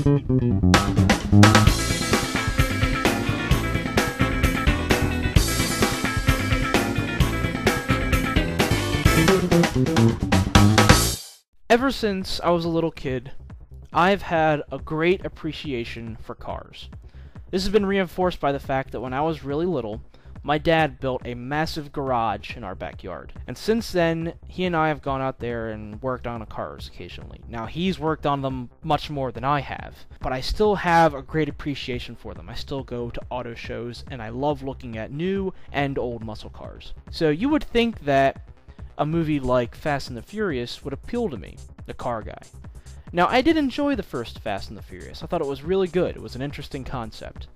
Ever since I was a little kid, I've had a great appreciation for cars. This has been reinforced by the fact that when I was really little, my dad built a massive garage in our backyard. And since then, he and I have gone out there and worked on cars occasionally. Now, he's worked on them much more than I have, but I still have a great appreciation for them. I still go to auto shows, and I love looking at new and old muscle cars. So you would think that a movie like Fast and the Furious would appeal to me, the car guy. Now, I did enjoy the first Fast and the Furious. I thought it was really good. It was an interesting concept.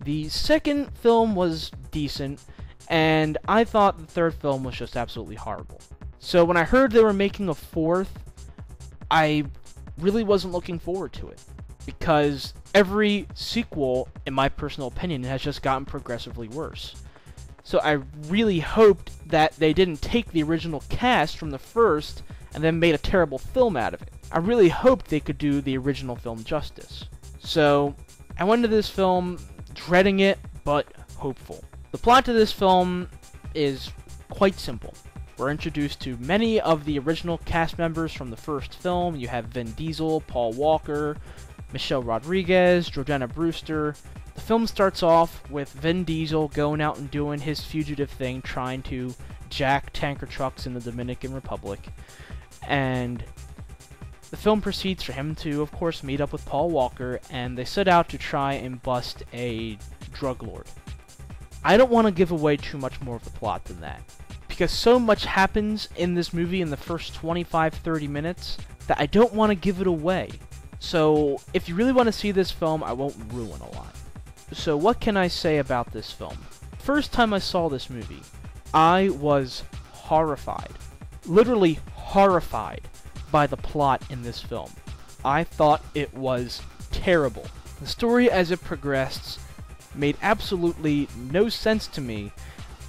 The second film was decent, and I thought the third film was just absolutely horrible. So when I heard they were making a fourth, I really wasn't looking forward to it, because every sequel, in my personal opinion, has just gotten progressively worse. So I really hoped that they didn't take the original cast from the first and then made a terrible film out of it. I really hoped they could do the original film justice. So I went to this film dreading it, but hopeful. The plot to this film is quite simple. We're introduced to many of the original cast members from the first film. You have Vin Diesel, Paul Walker, Michelle Rodriguez, Jordana Brewster. The film starts off with Vin Diesel going out and doing his fugitive thing, trying to jack tanker trucks in the Dominican Republic. And the film proceeds for him to, of course, meet up with Paul Walker, and they set out to try and bust a drug lord. I don't want to give away too much more of the plot than that, because so much happens in this movie in the first 25-30 minutes that I don't want to give it away. So if you really want to see this film, I won't ruin a lot. So what can I say about this film? First time I saw this movie, I was horrified. Literally horrified by the plot in this film. I thought it was terrible. The story as it progressed made absolutely no sense to me,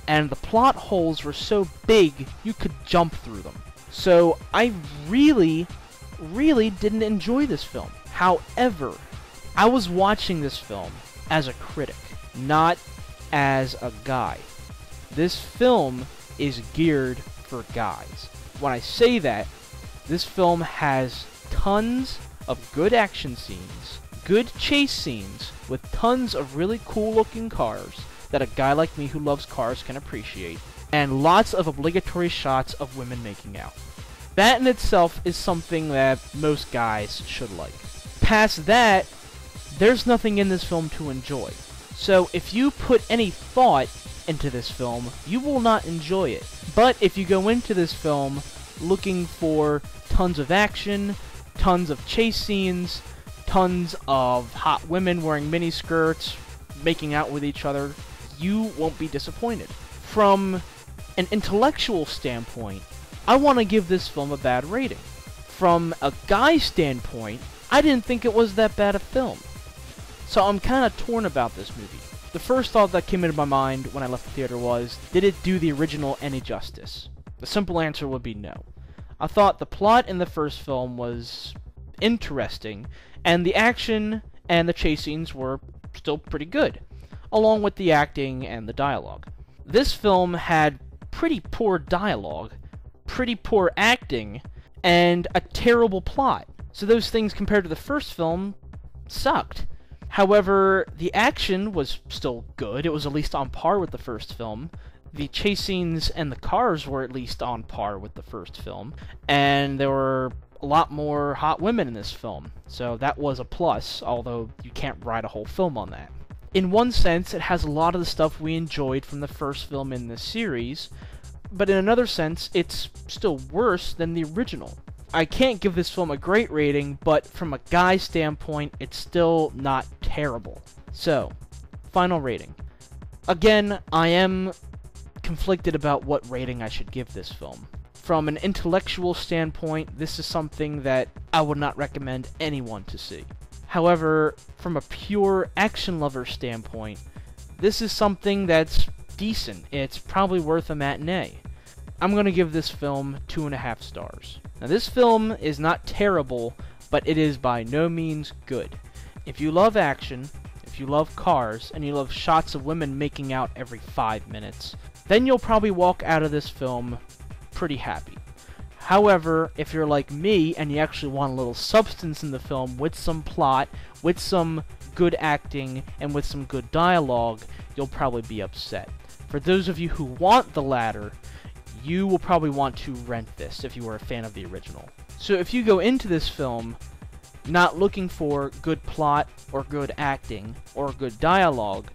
and the plot holes were so big you could jump through them. So I really didn't enjoy this film. However, I was watching this film as a critic, not as a guy. This film is geared for guys. When I say that, this film has tons of good action scenes, good chase scenes, with tons of really cool looking cars that a guy like me who loves cars can appreciate, and lots of obligatory shots of women making out. That in itself is something that most guys should like. Past that, there's nothing in this film to enjoy. So if you put any thought into this film, you will not enjoy it. But if you go into this film looking for tons of action, tons of chase scenes, tons of hot women wearing miniskirts, making out with each other, you won't be disappointed. From an intellectual standpoint, I want to give this film a bad rating. From a guy standpoint, I didn't think it was that bad a film. So I'm kind of torn about this movie. The first thought that came into my mind when I left the theater was, did it do the original any justice? The simple answer would be no. I thought the plot in the first film was interesting, and the action and the chase scenes were still pretty good, along with the acting and the dialogue. This film had pretty poor dialogue, pretty poor acting, and a terrible plot. So those things compared to the first film sucked. However, the action was still good. It was at least on par with the first film. The chase scenes and the cars were at least on par with the first film. And there were a lot more hot women in this film. So that was a plus, although you can't write a whole film on that. In one sense, it has a lot of the stuff we enjoyed from the first film in this series, but in another sense, it's still worse than the original. I can't give this film a great rating, but from a guy standpoint, it's still not terrible. So, final rating. Again, I am conflicted about what rating I should give this film. From an intellectual standpoint, this is something that I would not recommend anyone to see. However, from a pure action lover standpoint, this is something that's decent. It's probably worth a matinee. I'm going to give this film 2.5 stars. Now, this film is not terrible, but it is by no means good. If you love action, if you love cars, and you love shots of women making out every 5 minutes, then you'll probably walk out of this film pretty happy. However, if you're like me and you actually want a little substance in the film with some plot, with some good acting, and with some good dialogue, you'll probably be upset. For those of you who want the latter, you will probably want to rent this if you were a fan of the original. So if you go into this film not looking for good plot or good acting or good dialogue,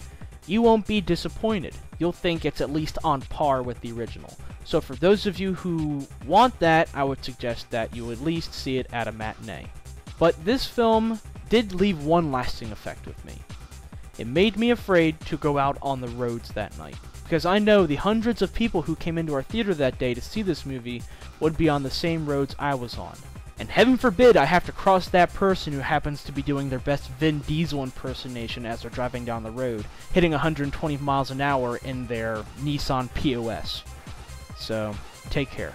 you won't be disappointed. You'll think it's at least on par with the original. So for those of you who want that, I would suggest that you at least see it at a matinee. But this film did leave one lasting effect with me. It made me afraid to go out on the roads that night, because I know the hundreds of people who came into our theater that day to see this movie would be on the same roads I was on. And heaven forbid I have to cross that person who happens to be doing their best Vin Diesel impersonation as they're driving down the road, hitting 120 miles an hour in their Nissan POS. So, take care.